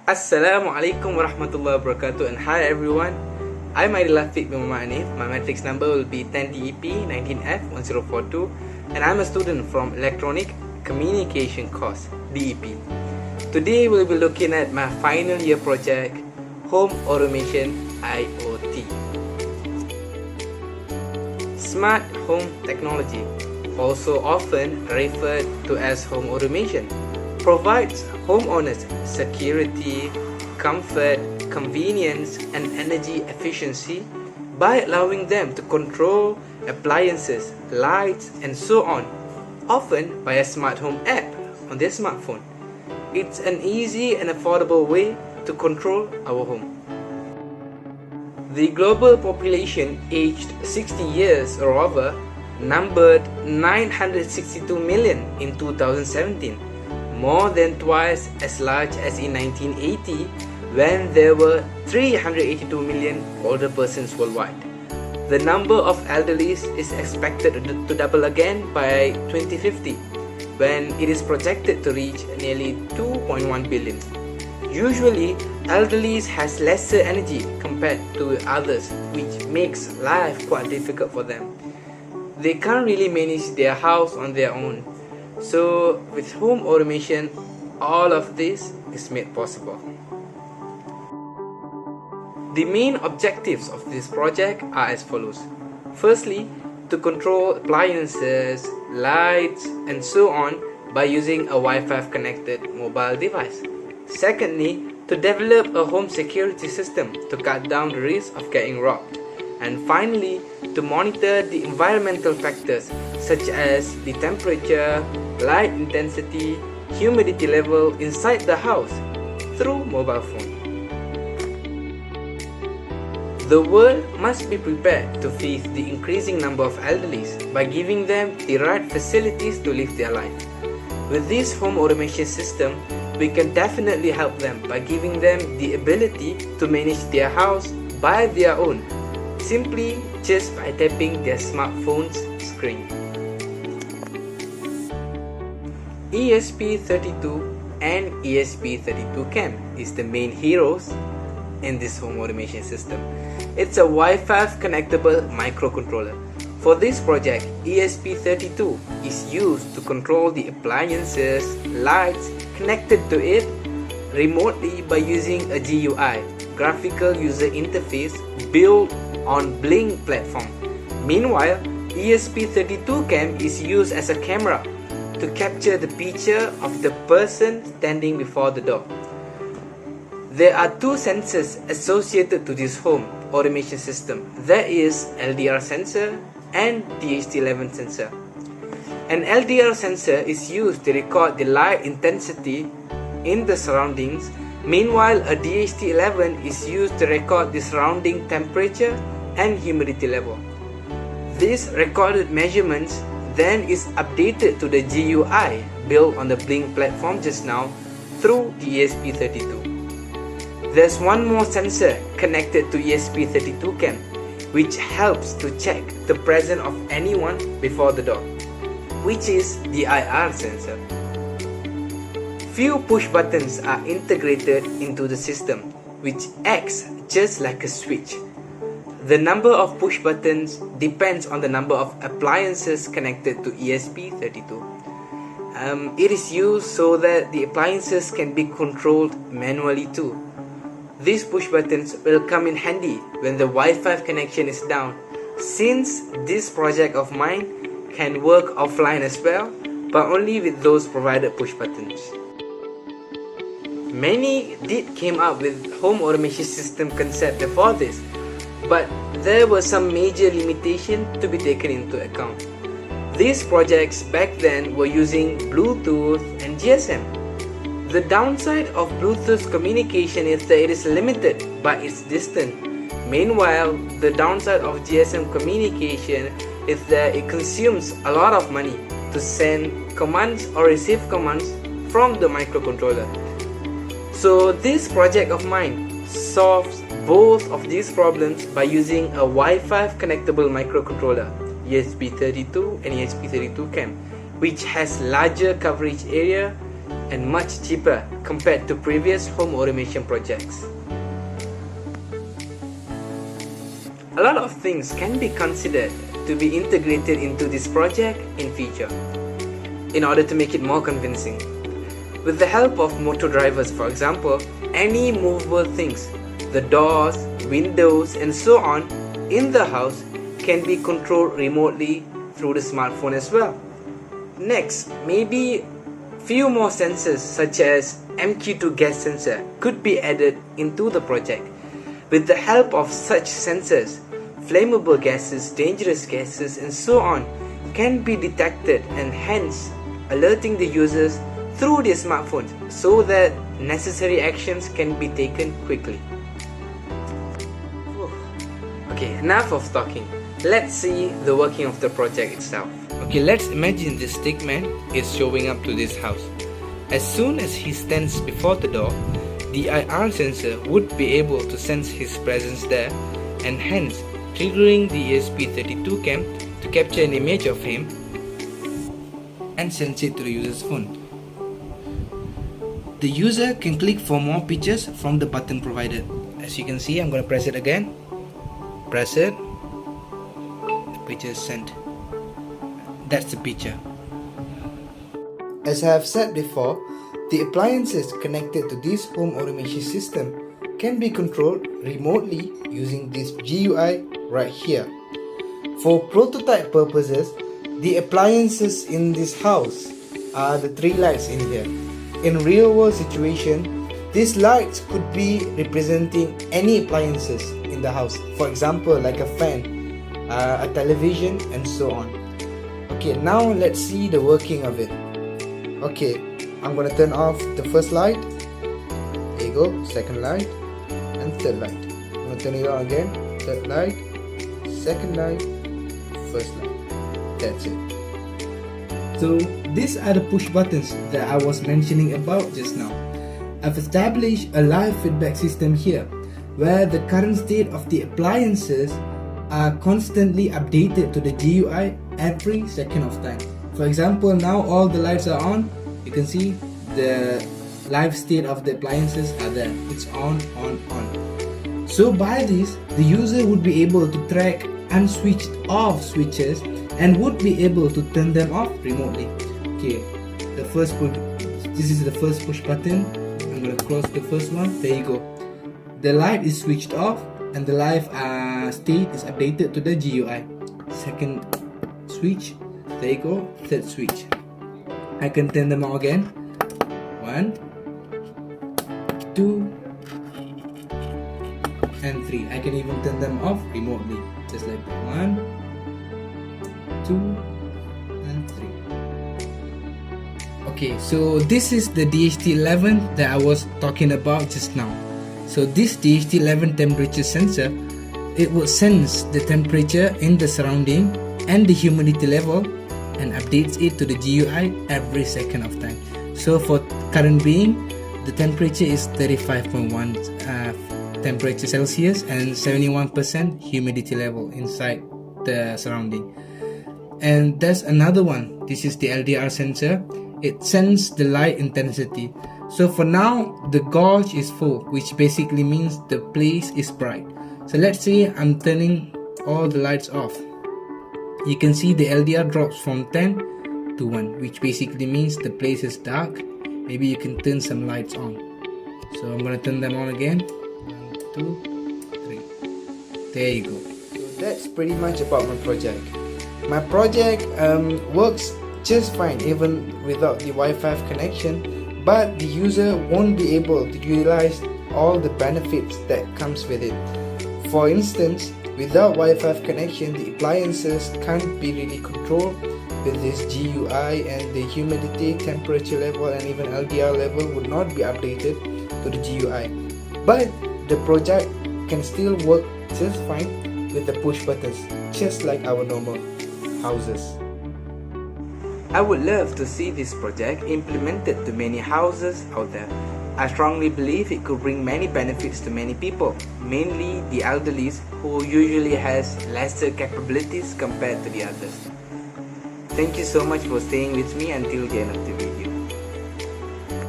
Assalamualaikum warahmatullahi wabarakatuh, and hi everyone. I'm Aidil Lafiq bin Muhammad Hanif. My matrix number will be 10DEP19F1042, and I'm a student from Electronic Communication course, DEP. Today we'll be looking at my final year project, Home Automation IoT. Smart home technology, also often referred to as home automation, provides homeowners security, comfort, convenience, and energy efficiency by allowing them to control appliances, lights, and so on, often by a smart home app on their smartphone. It's an easy and affordable way to control our home. The global population aged 60 years or over numbered 962 million in 2017, more than twice as large as in 1980 when there were 382 million older persons worldwide. The number of elderlies is expected to double again by 2050 when it is projected to reach nearly 2.1 billion. Usually, elderlies has lesser energy compared to others, which makes life quite difficult for them. They can't really manage their house on their own. So with home automation, all of this is made possible. The main objectives of this project are as follows. Firstly, to control appliances, lights, and so on by using a Wi-Fi connected mobile device. Secondly, to develop a home security system to cut down the risk of getting robbed. And finally, to monitor the environmental factors such as the temperature, light intensity, humidity level inside the house through mobile phone. The world must be prepared to face the increasing number of elderlies by giving them the right facilities to live their life. With this home automation system, we can definitely help them by giving them the ability to manage their house by their own, simply just by tapping their smartphone's screen. ESP32 and ESP32CAM is the main heroes in this home automation system. It's a Wi-Fi connectable microcontroller. For this project, ESP32 is used to control the appliances, lights connected to it remotely by using a GUI, graphical user interface, built on Blink platform. Meanwhile, ESP32CAM is used as a camera to capture the picture of the person standing before the door. There are two sensors associated to this home automation system. That is LDR sensor and DHT11 sensor. An LDR sensor is used to record the light intensity in the surroundings. Meanwhile, a DHT11 is used to record the surrounding temperature and humidity level. These recorded measurements then is updated to the GUI built on the Blink platform just now through the ESP32. There's one more sensor connected to ESP32CAM which helps to check the presence of anyone before the door, which is the IR sensor. Few push buttons are integrated into the system, which acts just like a switch. The number of push buttons depends on the number of appliances connected to ESP32. It is used so that the appliances can be controlled manually too. These push buttons will come in handy when the Wi-Fi connection is down, since this project of mine can work offline as well, but only with those provided push buttons. Many did came up with home automation system concept before this, but there were some major limitations to be taken into account. These projects back then were using Bluetooth and GSM. The downside of Bluetooth communication is that it is limited by its distance. Meanwhile, the downside of GSM communication is that it consumes a lot of money to send commands or receive commands from the microcontroller. So this project of mine solves both of these problems by using a Wi-Fi connectable microcontroller, ESP32 and ESP32CAM, which has larger coverage area and much cheaper compared to previous home automation projects. A lot of things can be considered to be integrated into this project in future in order to make it more convincing. With the help of motor drivers, for example, any movable things, the doors, windows and so on in the house can be controlled remotely through the smartphone as well. Next, maybe few more sensors such as MQ2 gas sensor could be added into the project. With the help of such sensors, flammable gases, dangerous gases and so on can be detected and hence alerting the users through their smartphones so that necessary actions can be taken quickly. Okay, enough of talking. Let's see the working of the project itself. Okay, let's imagine this stickman is showing up to this house. As soon as he stands before the door, the IR sensor would be able to sense his presence there and hence triggering the ESP32 cam to capture an image of him and send it to the user's phone. The user can click for more pictures from the button provided. As you can see, I'm going to press it again. Press it. The picture is sent. That's the picture. As I have said before, the appliances connected to this home automation system can be controlled remotely using this GUI right here. For prototype purposes, the appliances in this house are the three lights in here. In real world situation, these lights could be representing any appliances in the house. For example, like a fan, a television and so on. Okay, now let's see the working of it. Okay, I'm gonna turn off the first light. There you go, second light and third light. I'm gonna turn it on again. Third light, second light, first light. That's it. So these are the push buttons that I was mentioning about just now. I've established a live feedback system here where the current state of the appliances are constantly updated to the GUI every second of time. For example, now all the lights are on. You can see the live state of the appliances are there. It's on. So by this, the user would be able to track unswitched off switches and would be able to turn them off remotely. Okay, this is the first push button. I'm gonna close the first one. There you go. The light is switched off and the live state is updated to the GUI. Second switch. There you go. Third switch. I can turn them on again. 1, 2 and 3. I can even turn them off remotely, just like that. 1, 2 and 3. Okay, so this is the DHT11 that I was talking about just now. So this DHT11 temperature sensor, it will sense the temperature in the surrounding and the humidity level and updates it to the GUI every second of time. So for current being, the temperature is 35.1 temperature Celsius and 71% humidity level inside the surrounding. And there's another one. This is the LDR sensor. It senses the light intensity. So for now, the gauge is full, which basically means the place is bright. So let's say I'm turning all the lights off. You can see the LDR drops from 10 to 1, which basically means the place is dark. Maybe you can turn some lights on. So I'm gonna turn them on again. 1, 2, 3. There you go. So that's pretty much about my project. My project works just fine even without the Wi-Fi connection, but the user won't be able to utilize all the benefits that comes with it. For instance, without Wi-Fi connection, the appliances can't be really controlled with this GUI, and the humidity, temperature level and even LDR level would not be updated to the GUI. But the project can still work just fine with the push buttons, just like our normal houses. I would love to see this project implemented to many houses out there. I strongly believe it could bring many benefits to many people, mainly the elderly who usually has lesser capabilities compared to the others. Thank you so much for staying with me until the end of the video.